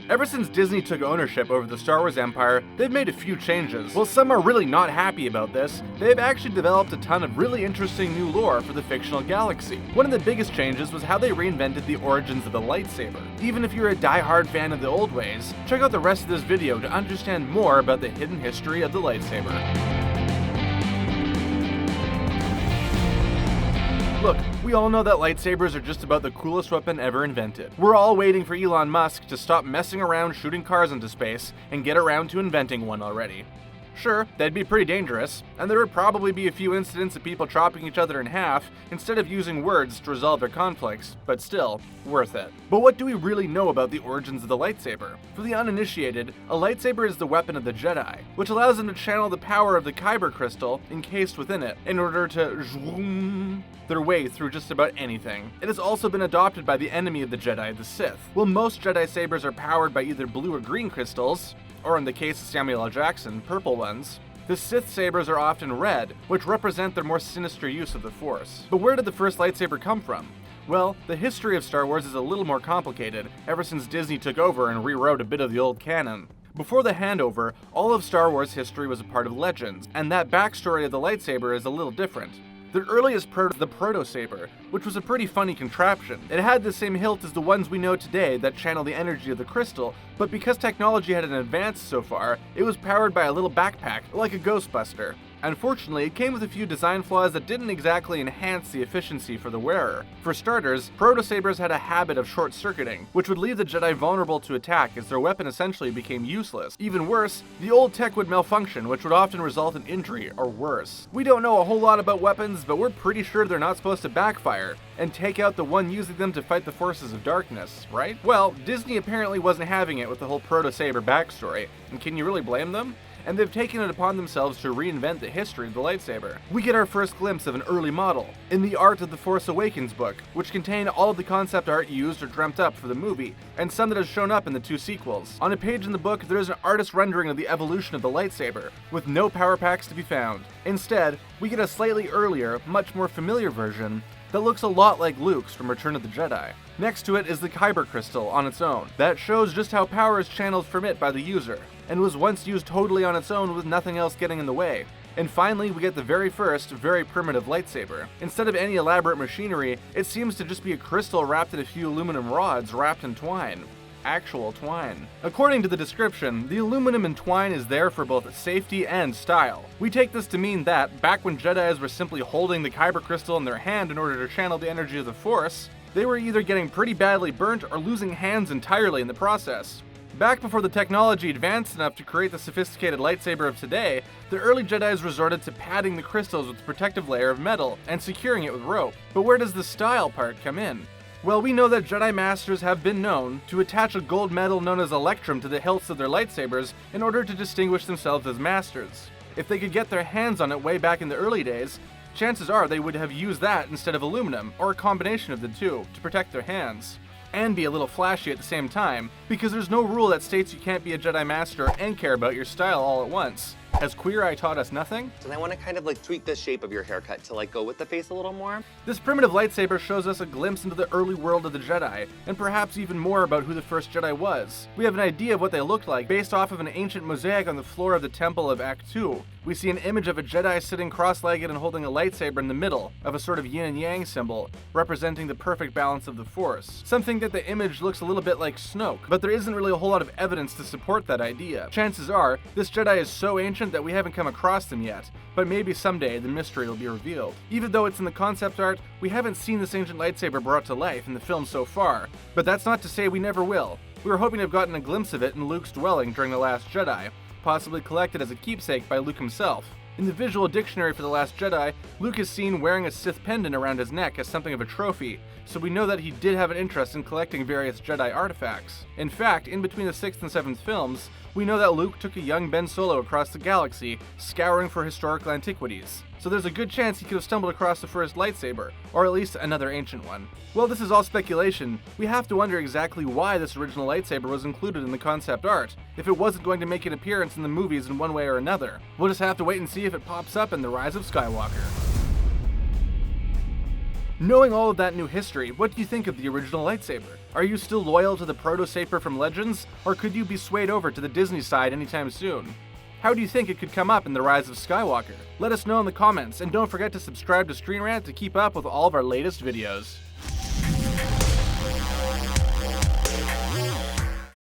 Ever since Disney took ownership over the Star Wars empire, they've made a few changes. While some are really not happy about this, they've actually developed a ton of really interesting new lore for the fictional galaxy. One of the biggest changes was how they reinvented the origins of the lightsaber. Even if you're a die-hard fan of the old ways, check out the rest of this video to understand more about the hidden history of the lightsaber. Look, we all know that lightsabers are just about the coolest weapon ever invented. We're all waiting for Elon Musk to stop messing around shooting cars into space and get around to inventing one already. Sure, that'd be pretty dangerous, and there would probably be a few incidents of people chopping each other in half instead of using words to resolve their conflicts, but still, worth it. But what do we really know about the origins of the lightsaber? For the uninitiated, a lightsaber is the weapon of the Jedi, which allows them to channel the power of the kyber crystal encased within it in order to zwoom their way through just about anything. It has also been adopted by the enemy of the Jedi, the Sith. While most Jedi sabers are powered by either blue or green crystals, or in the case of Samuel L. Jackson, purple ones, the Sith sabers are often red, which represent their more sinister use of the Force. But where did the first lightsaber come from? Well, the history of Star Wars is a little more complicated, ever since Disney took over and rewrote a bit of the old canon. Before the handover, all of Star Wars history was a part of Legends, and that backstory of the lightsaber is a little different. The earliest the Protosaber, which was a pretty funny contraption. It had the same hilt as the ones we know today that channel the energy of the crystal, but because technology hadn't advanced so far, it was powered by a little backpack, like a Ghostbuster. Unfortunately, it came with a few design flaws that didn't exactly enhance the efficiency for the wearer. For starters, Protosabers had a habit of short-circuiting, which would leave the Jedi vulnerable to attack as their weapon essentially became useless. Even worse, the old tech would malfunction, which would often result in injury, or worse. We don't know a whole lot about weapons, but we're pretty sure they're not supposed to backfire and take out the one using them to fight the forces of darkness, right? Well, Disney apparently wasn't having it with the whole Protosaber backstory, and can you really blame them? And they've taken it upon themselves to reinvent the history of the lightsaber. We get our first glimpse of an early model in the Art of the Force Awakens book, which contained all of the concept art used or dreamt up for the movie, and some that has shown up in the two sequels. On a page in the book, there is an artist rendering of the evolution of the lightsaber, with no power packs to be found. Instead, we get a slightly earlier, much more familiar version that looks a lot like Luke's from Return of the Jedi. Next to it is the kyber crystal on its own. That shows just how power is channeled from it by the user, and was once used totally on its own with nothing else getting in the way. And finally, we get the very first, very primitive lightsaber. Instead of any elaborate machinery, it seems to just be a crystal wrapped in a few aluminum rods wrapped in twine. Actual twine. According to the description, the aluminum and twine is there for both safety and style. We take this to mean that, back when Jedis were simply holding the kyber crystal in their hand in order to channel the energy of the Force, they were either getting pretty badly burnt or losing hands entirely in the process. Back before the technology advanced enough to create the sophisticated lightsaber of today, the early Jedis resorted to padding the crystals with a protective layer of metal and securing it with rope. But where does the style part come in? Well, we know that Jedi Masters have been known to attach a gold metal known as electrum to the hilts of their lightsabers in order to distinguish themselves as masters. If they could get their hands on it way back in the early days, chances are they would have used that instead of aluminum, or a combination of the two, to protect their hands. And be a little flashy at the same time, because there's no rule that states you can't be a Jedi Master and care about your style all at once. Has Queer Eye taught us nothing? And I want to kind of like tweak the shape of your haircut to like go with the face a little more. This primitive lightsaber shows us a glimpse into the early world of the Jedi, and perhaps even more about who the first Jedi was. We have an idea of what they looked like based off of an ancient mosaic on the floor of the temple of Act 2. We see an image of a Jedi sitting cross-legged and holding a lightsaber in the middle of a sort of yin and yang symbol, representing the perfect balance of the Force. Something that the image looks a little bit like Snoke, but there isn't really a whole lot of evidence to support that idea. Chances are, this Jedi is so ancient that we haven't come across them yet, but maybe someday the mystery will be revealed. Even though it's in the concept art, we haven't seen this ancient lightsaber brought to life in the film so far, but that's not to say we never will. We were hoping to have gotten a glimpse of it in Luke's dwelling during The Last Jedi, possibly collected as a keepsake by Luke himself. In the visual dictionary for The Last Jedi, Luke is seen wearing a Sith pendant around his neck as something of a trophy, so we know that he did have an interest in collecting various Jedi artifacts. In fact, in between the 6th and 7th films, we know that Luke took a young Ben Solo across the galaxy, scouring for historical antiquities. So there's a good chance he could have stumbled across the first lightsaber, or at least another ancient one. Well, this is all speculation. We have to wonder exactly why this original lightsaber was included in the concept art, if it wasn't going to make an appearance in the movies in one way or another. We'll just have to wait and see if it pops up in The Rise of Skywalker. Knowing all of that new history, what do you think of the original lightsaber? Are you still loyal to the Protosaber from Legends, or could you be swayed over to the Disney side anytime soon? How do you think it could come up in The Rise of Skywalker? Let us know in the comments, and don't forget to subscribe to Screen Rant to keep up with all of our latest videos.